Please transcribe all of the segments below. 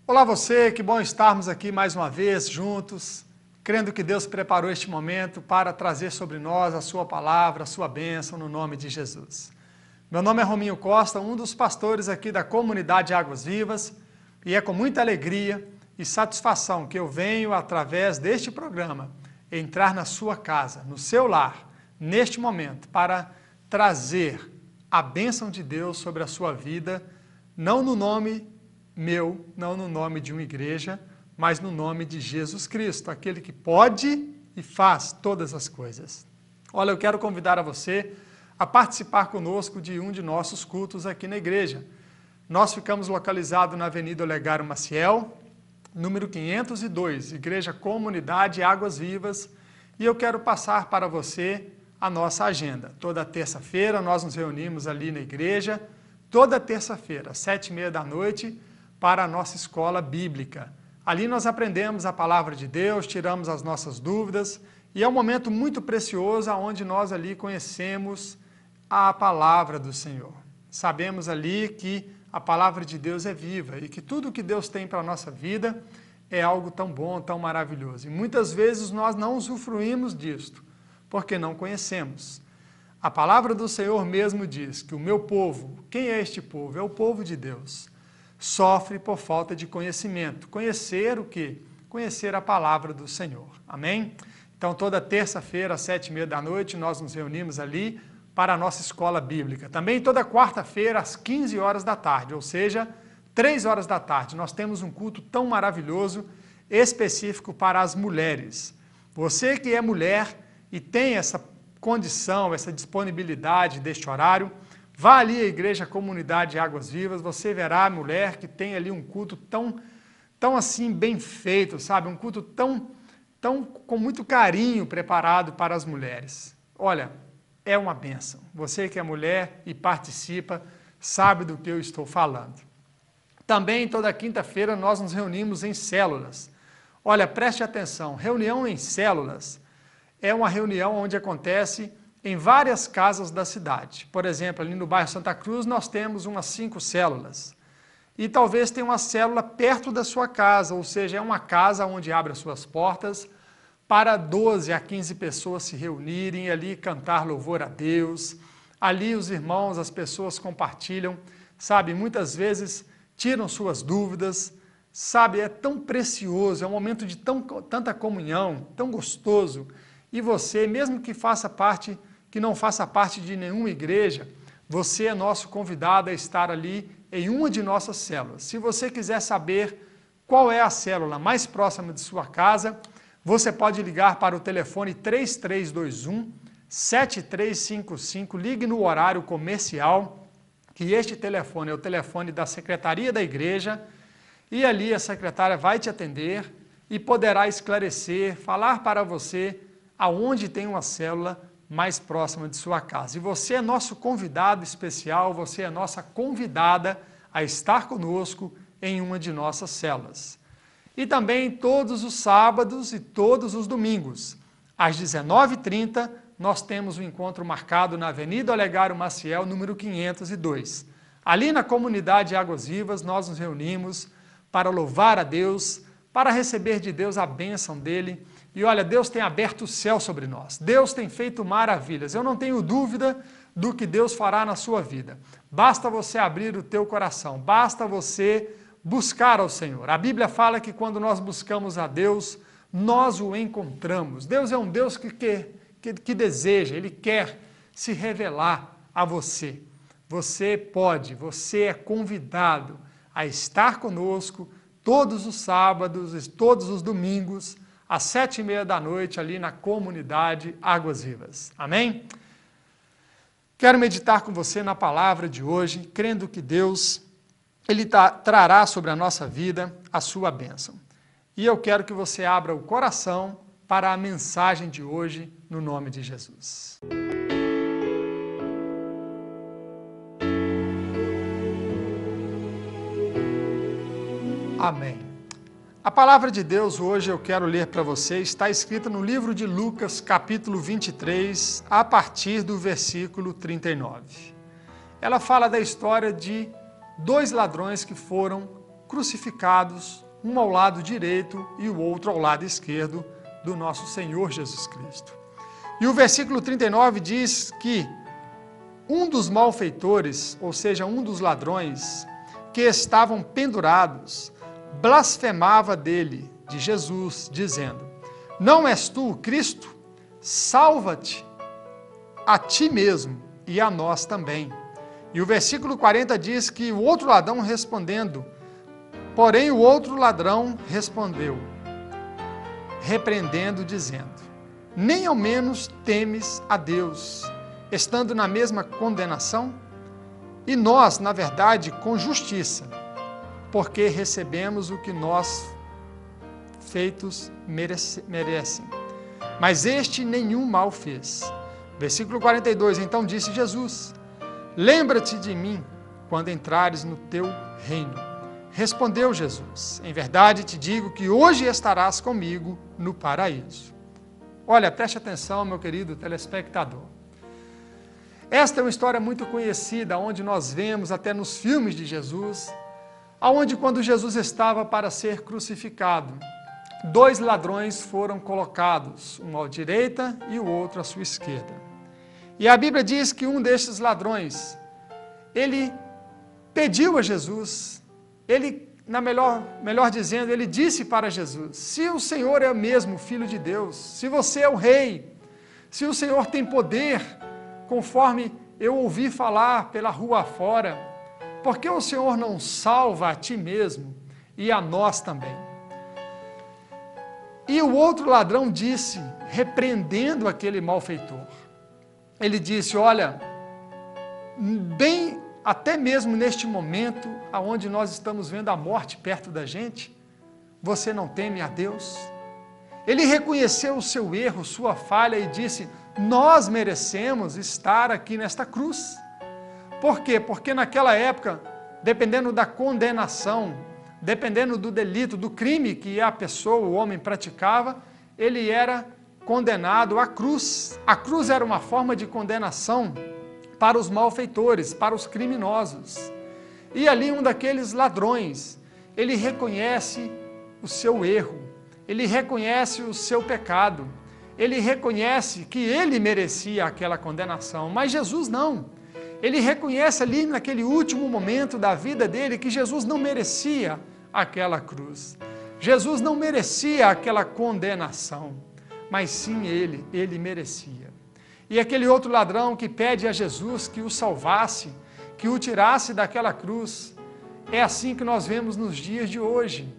Olá você, que bom estarmos aqui mais uma vez juntos, crendo que Deus preparou este momento para trazer sobre nós a sua palavra, a sua bênção no nome de Jesus. Meu nome é Rominho Costa, um dos pastores aqui da comunidade Águas Vivas, e é com muita alegria e satisfação que eu venho, através deste programa, entrar na sua casa, no seu lar, neste momento, para trazer a bênção de Deus sobre a sua vida, não no nome meu, não no nome de uma igreja, mas no nome de Jesus Cristo, aquele que pode e faz todas as coisas. Olha, eu quero convidar a você a participar conosco de um de nossos cultos aqui na igreja. Nós ficamos localizados na Avenida Olegário Maciel, número 502, Igreja Comunidade Águas Vivas, e eu quero passar para você a nossa agenda. Toda terça-feira nós nos reunimos ali na igreja, toda terça-feira, às 7h30 da noite, para a nossa escola bíblica. Ali nós aprendemos a palavra de Deus, tiramos as nossas dúvidas, e é um momento muito precioso onde nós ali conhecemos a palavra do Senhor. Sabemos ali que a palavra de Deus é viva e que tudo que Deus tem para a nossa vida é algo tão bom, tão maravilhoso. E muitas vezes nós não usufruímos disto, porque não conhecemos. A palavra do Senhor mesmo diz que o meu povo, quem é este povo? É o povo de Deus. Sofre por falta de conhecimento. Conhecer o quê? Conhecer a palavra do Senhor. Amém? Então, toda terça-feira, às 7h30 da noite, nós nos reunimos ali para a nossa escola bíblica. Também toda quarta-feira, às 15 horas da tarde, ou seja, 3 horas da tarde, nós temos um culto tão maravilhoso, específico para as mulheres. Você que é mulher e tem essa condição, essa disponibilidade deste horário, vá ali à Igreja Comunidade Águas Vivas, você verá a mulher que tem ali um culto tão assim bem feito, sabe? Um culto tão com muito carinho preparado para as mulheres. Olha, é uma bênção. Você que é mulher e participa, sabe do que eu estou falando. Também toda quinta-feira nós nos reunimos em células. Olha, preste atenção, reunião em células é uma reunião onde acontece em várias casas da cidade. Por exemplo, ali no bairro Santa Cruz nós temos umas 5 células. E talvez tenha uma célula perto da sua casa, ou seja, é uma casa onde abre as suas portas para 12 a 15 pessoas se reunirem e ali cantar louvor a Deus. Ali os irmãos, as pessoas compartilham, sabe, muitas vezes tiram suas dúvidas, sabe, é tão precioso, é um momento de tanta comunhão, tão gostoso. E você, mesmo que não faça parte de nenhuma igreja, você é nosso convidado a estar ali em uma de nossas células. Se você quiser saber qual é a célula mais próxima de sua casa, você pode ligar para o telefone 3321-7355, ligue no horário comercial, que este telefone é o telefone da secretaria da igreja, e ali a secretária vai te atender e poderá esclarecer, falar para você aonde tem uma célula mais próxima de sua casa. E você é nosso convidado especial, você é nossa convidada a estar conosco em uma de nossas células. E também todos os sábados e todos os domingos, às 19h30, nós temos um encontro marcado na Avenida Olegário Maciel, número 502. Ali na comunidade Águas Vivas, nós nos reunimos para louvar a Deus, para receber de Deus a bênção dele. E olha, Deus tem aberto o céu sobre nós, Deus tem feito maravilhas, eu não tenho dúvida do que Deus fará na sua vida. Basta você abrir o teu coração, basta você buscar ao Senhor. A Bíblia fala que quando nós buscamos a Deus, nós o encontramos. Deus é um Deus que deseja, Ele quer se revelar a você. Você é convidado a estar conosco todos os sábados e todos os domingos, às 7h30 da noite, ali na comunidade Águas Vivas. Amém? Quero meditar com você na palavra de hoje, crendo que Deus, Ele trará sobre a nossa vida a sua bênção. E eu quero que você abra o coração para a mensagem de hoje, no nome de Jesus. Amém. A palavra de Deus hoje eu quero ler para você, está escrita no livro de Lucas, capítulo 23, a partir do versículo 39. Ela fala da história de 2 ladrões que foram crucificados, um ao lado direito e o outro ao lado esquerdo do nosso Senhor Jesus Cristo. E o versículo 39 diz que um dos malfeitores, ou seja, um dos ladrões, que estavam pendurados, blasfemava dele, de Jesus, dizendo: não és tu o Cristo? Salva-te a ti mesmo e a nós também. E o versículo 40 diz que o outro ladrão respondendo, porém o outro ladrão respondeu, repreendendo, dizendo: nem ao menos temes a Deus, estando na mesma condenação? E nós, na verdade, com justiça, porque recebemos o que nós feitos merecem. Mas este nenhum mal fez. Versículo 42, então disse Jesus: lembra-te de mim quando entrares no teu reino. Respondeu Jesus: em verdade te digo que hoje estarás comigo no paraíso. Olha, preste atenção, meu querido telespectador. Esta é uma história muito conhecida, onde nós vemos até nos filmes de Jesus, aonde quando Jesus estava para ser crucificado, dois ladrões foram colocados, um à direita e o outro à sua esquerda. E a Bíblia diz que um destes ladrões, ele pediu a Jesus, ele, melhor dizendo, ele disse para Jesus: se o Senhor é mesmo Filho de Deus, se você é o Rei, se o Senhor tem poder, conforme eu ouvi falar pela rua afora, por que o Senhor não salva a ti mesmo e a nós também? E o outro ladrão disse, repreendendo aquele malfeitor, ele disse: olha, bem até mesmo neste momento, onde nós estamos vendo a morte perto da gente, você não teme a Deus? Ele reconheceu o seu erro, sua falha e disse: nós merecemos estar aqui nesta cruz. Por quê? Porque naquela época, dependendo da condenação, dependendo do delito, do crime que a pessoa, o homem praticava, ele era condenado à cruz. A cruz era uma forma de condenação para os malfeitores, para os criminosos. E ali um daqueles ladrões, ele reconhece o seu erro, ele reconhece o seu pecado, ele reconhece que ele merecia aquela condenação, mas Jesus não. Ele reconhece ali naquele último momento da vida dele que Jesus não merecia aquela cruz. Jesus não merecia aquela condenação, mas sim ele merecia. E aquele outro ladrão que pede a Jesus que o salvasse, que o tirasse daquela cruz, é assim que nós vemos nos dias de hoje.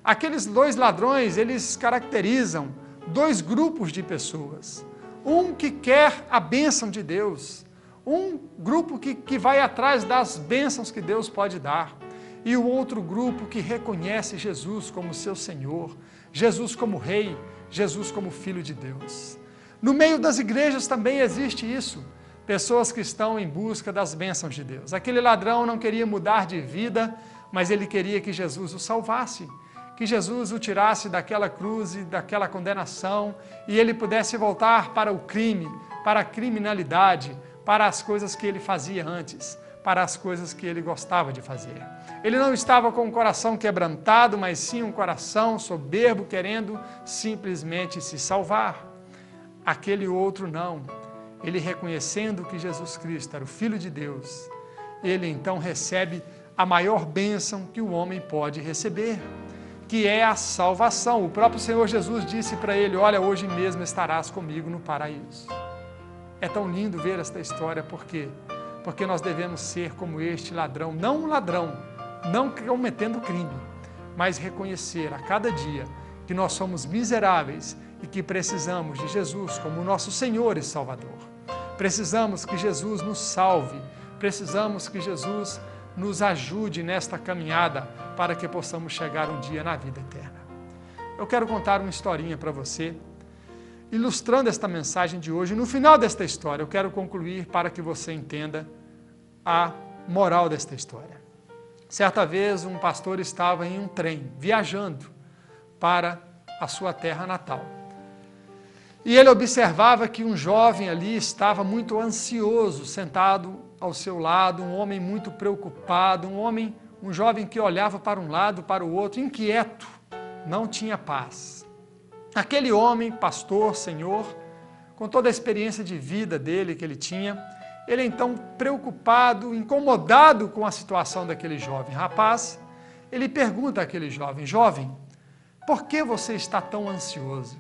Aqueles dois ladrões, eles caracterizam dois grupos de pessoas. Um que quer a bênção de Deus, um grupo que vai atrás das bênçãos que Deus pode dar, e o outro grupo que reconhece Jesus como seu Senhor, Jesus como Rei, Jesus como Filho de Deus. No meio das igrejas também existe isso, pessoas que estão em busca das bênçãos de Deus. Aquele ladrão não queria mudar de vida, mas ele queria que Jesus o salvasse, que Jesus o tirasse daquela cruz e daquela condenação, e ele pudesse voltar para o crime, para a criminalidade, para as coisas que ele fazia antes, para as coisas que ele gostava de fazer. Ele não estava com o coração quebrantado, mas sim um coração soberbo, querendo simplesmente se salvar. Aquele outro não. Ele reconhecendo que Jesus Cristo era o Filho de Deus, ele então recebe a maior bênção que o homem pode receber, que é a salvação. O próprio Senhor Jesus disse para ele: olha, hoje mesmo estarás comigo no paraíso. É tão lindo ver esta história, por quê? Porque nós devemos ser como este ladrão, não um ladrão, não cometendo crime, mas reconhecer a cada dia que nós somos miseráveis e que precisamos de Jesus como nosso Senhor e Salvador. Precisamos que Jesus nos salve, precisamos que Jesus nos ajude nesta caminhada para que possamos chegar um dia na vida eterna. Eu quero contar uma historinha para você, ilustrando esta mensagem de hoje. No final desta história, eu quero concluir para que você entenda a moral desta história. Certa vez, um pastor estava em um trem, viajando para a sua terra natal. E ele observava que um jovem ali estava muito ansioso, sentado ao seu lado, um homem muito preocupado, um homem um jovem que olhava para um lado, para o outro, inquieto, não tinha paz. Aquele homem, pastor, senhor, com toda a experiência de vida dele que ele tinha, ele então preocupado, incomodado com a situação daquele jovem rapaz, ele pergunta àquele jovem: jovem, por que você está tão ansioso?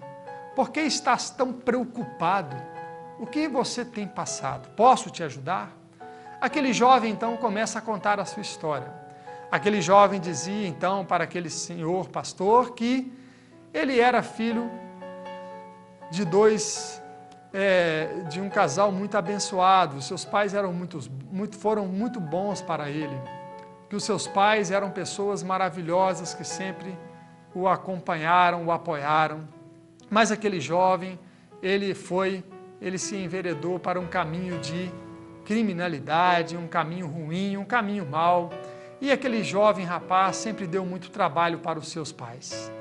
Por que estás tão preocupado? O que você tem passado? Posso te ajudar? Aquele jovem então começa a contar a sua história. Aquele jovem dizia então para aquele senhor pastor que ele era filho de um casal muito abençoado. Seus pais foram muito bons para ele. Que os seus pais eram pessoas maravilhosas que sempre o acompanharam, o apoiaram. Mas aquele jovem, ele se enveredou para um caminho de criminalidade, um caminho ruim, um caminho mau. E aquele jovem rapaz sempre deu muito trabalho para os seus pais.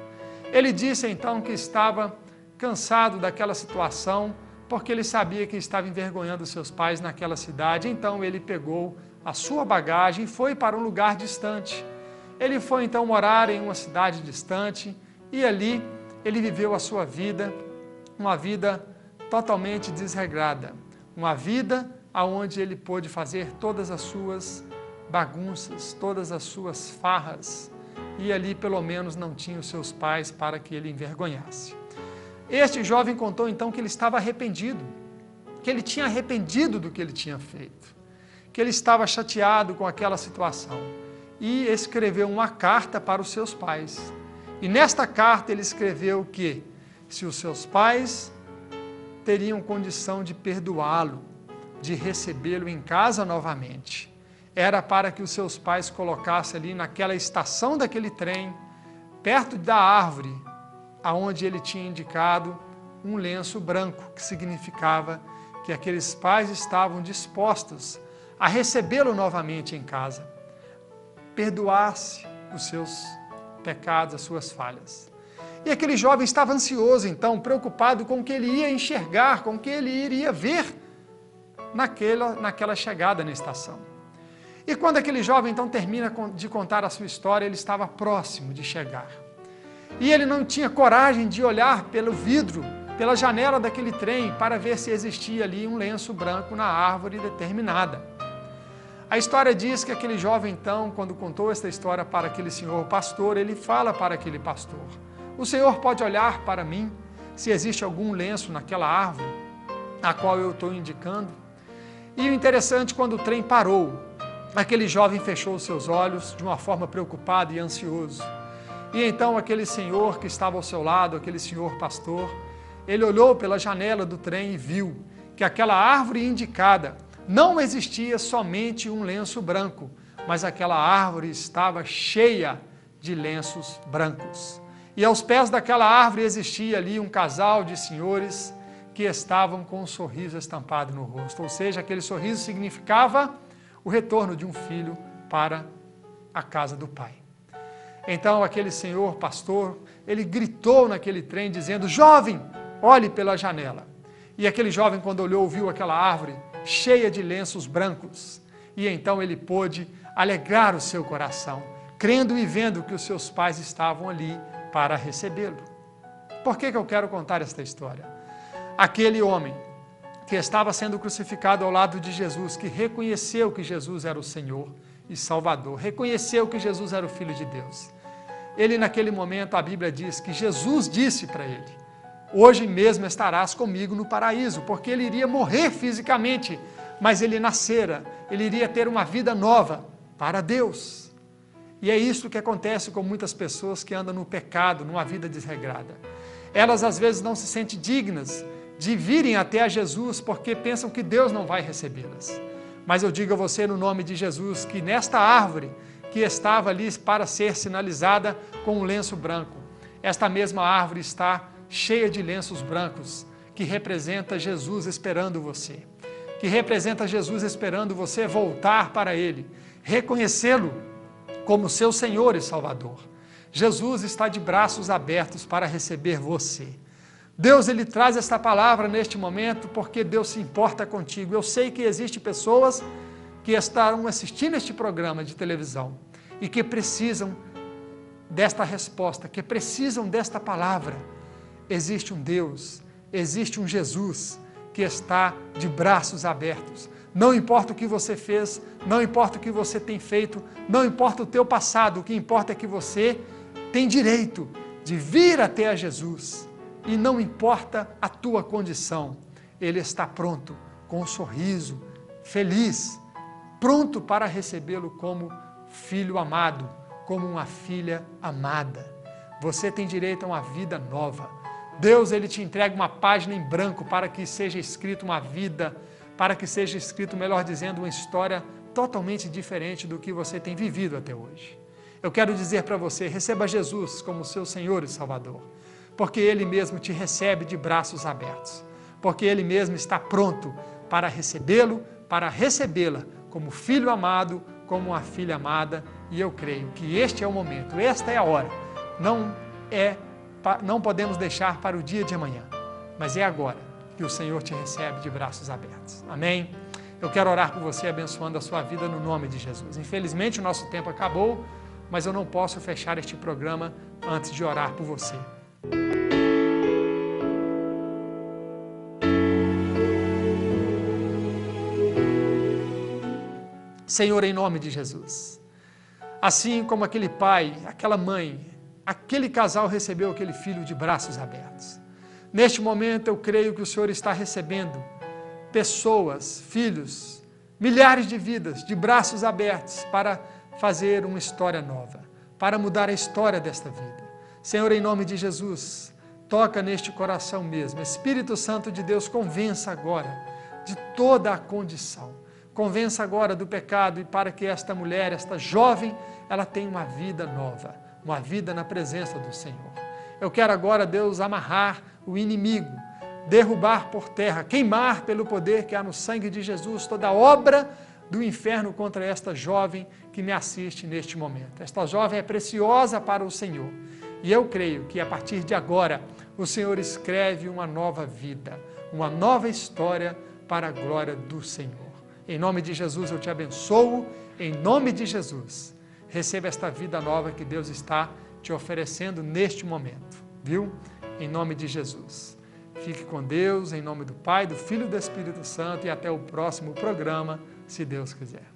Ele disse então que estava cansado daquela situação, porque ele sabia que estava envergonhando os seus pais naquela cidade. Então ele pegou a sua bagagem e foi para um lugar distante. Ele foi então morar em uma cidade distante e ali ele viveu a sua vida, uma vida totalmente desregrada, uma vida onde ele pôde fazer todas as suas bagunças, todas as suas farras, e ali pelo menos não tinha os seus pais para que ele envergonhasse. Este jovem contou então que ele estava arrependido, que ele tinha arrependido do que ele tinha feito, que ele estava chateado com aquela situação e escreveu uma carta para os seus pais. E nesta carta ele escreveu que se os seus pais teriam condição de perdoá-lo, de recebê-lo em casa novamente, era para que os seus pais colocassem ali naquela estação daquele trem, perto da árvore, aonde ele tinha indicado um lenço branco, que significava que aqueles pais estavam dispostos a recebê-lo novamente em casa, perdoasse os seus pecados, as suas falhas. E aquele jovem estava ansioso, então, preocupado com o que ele ia enxergar, com o que ele iria ver naquela chegada na estação. E quando aquele jovem, então, termina de contar a sua história, ele estava próximo de chegar. E ele não tinha coragem de olhar pelo vidro, pela janela daquele trem, para ver se existia ali um lenço branco na árvore determinada. A história diz que aquele jovem, então, quando contou esta história para aquele senhor pastor, ele fala para aquele pastor: o senhor pode olhar para mim se existe algum lenço naquela árvore a qual eu estou indicando? E o interessante, quando o trem parou, aquele jovem fechou os seus olhos de uma forma preocupada e ansioso. E então aquele senhor que estava ao seu lado, aquele senhor pastor, ele olhou pela janela do trem e viu que aquela árvore indicada não existia somente um lenço branco, mas aquela árvore estava cheia de lenços brancos. E aos pés daquela árvore existia ali um casal de senhores que estavam com um sorriso estampado no rosto. Ou seja, aquele sorriso significava o retorno de um filho para a casa do pai. Então aquele senhor pastor, ele gritou naquele trem dizendo: jovem, olhe pela janela. E aquele jovem, quando olhou, viu aquela árvore cheia de lenços brancos. E então ele pôde alegrar o seu coração, crendo e vendo que os seus pais estavam ali para recebê-lo. Por que eu quero contar esta história? Aquele homem que estava sendo crucificado ao lado de Jesus, que reconheceu que Jesus era o Senhor e Salvador, reconheceu que Jesus era o Filho de Deus. Ele, naquele momento, a Bíblia diz que Jesus disse para ele: hoje mesmo estarás comigo no paraíso, porque ele iria morrer fisicamente, mas ele nascera, ele iria ter uma vida nova para Deus. E é isso que acontece com muitas pessoas que andam no pecado, numa vida desregrada. Elas às vezes não se sentem dignas de virem até a Jesus, porque pensam que Deus não vai recebê-las. Mas eu digo a você, no nome de Jesus, que nesta árvore que estava ali para ser sinalizada com um lenço branco, esta mesma árvore está cheia de lenços brancos, que representa Jesus esperando você, que representa Jesus esperando você voltar para Ele, reconhecê-lo como seu Senhor e Salvador. Jesus está de braços abertos para receber você. Deus, Ele traz esta palavra neste momento porque Deus se importa contigo. Eu sei que existem pessoas que estarão assistindo este programa de televisão e que precisam desta resposta, que precisam desta palavra. Existe um Deus, existe um Jesus que está de braços abertos. Não importa o que você fez, não importa o que você tem feito, não importa o teu passado, o que importa é que você tem direito de vir até a Jesus. E não importa a tua condição, Ele está pronto, com um sorriso, feliz, pronto para recebê-lo como filho amado, como uma filha amada. Você tem direito a uma vida nova. Deus, Ele te entrega uma página em branco para que seja escrita uma vida, para que seja escrito, melhor dizendo, uma história totalmente diferente do que você tem vivido até hoje. Eu quero dizer para você, receba Jesus como seu Senhor e Salvador, porque Ele mesmo te recebe de braços abertos, porque Ele mesmo está pronto para recebê-lo, para recebê-la como filho amado, como uma filha amada, e eu creio que este é o momento, esta é a hora, não podemos deixar para o dia de amanhã, mas é agora que o Senhor te recebe de braços abertos. Amém? Eu quero orar por você, abençoando a sua vida no nome de Jesus. Infelizmente o nosso tempo acabou, mas eu não posso fechar este programa antes de orar por você. Senhor, em nome de Jesus, assim como aquele pai, aquela mãe, aquele casal recebeu aquele filho de braços abertos, neste momento eu creio que o Senhor está recebendo pessoas, filhos, milhares de vidas de braços abertos para fazer uma história nova, para mudar a história desta vida. Senhor, em nome de Jesus, toca neste coração mesmo. Espírito Santo de Deus, convença agora de toda a condição. Convença agora do pecado e para que esta mulher, esta jovem, ela tenha uma vida nova, uma vida na presença do Senhor. Eu quero agora, Deus, amarrar o inimigo, derrubar por terra, queimar pelo poder que há no sangue de Jesus toda obra do inferno contra esta jovem que me assiste neste momento. Esta jovem é preciosa para o Senhor e eu creio que a partir de agora o Senhor escreve uma nova vida, uma nova história para a glória do Senhor. Em nome de Jesus eu te abençoo, em nome de Jesus, receba esta vida nova que Deus está te oferecendo neste momento, viu? Em nome de Jesus. Fique com Deus, em nome do Pai, do Filho e do Espírito Santo e até o próximo programa, se Deus quiser.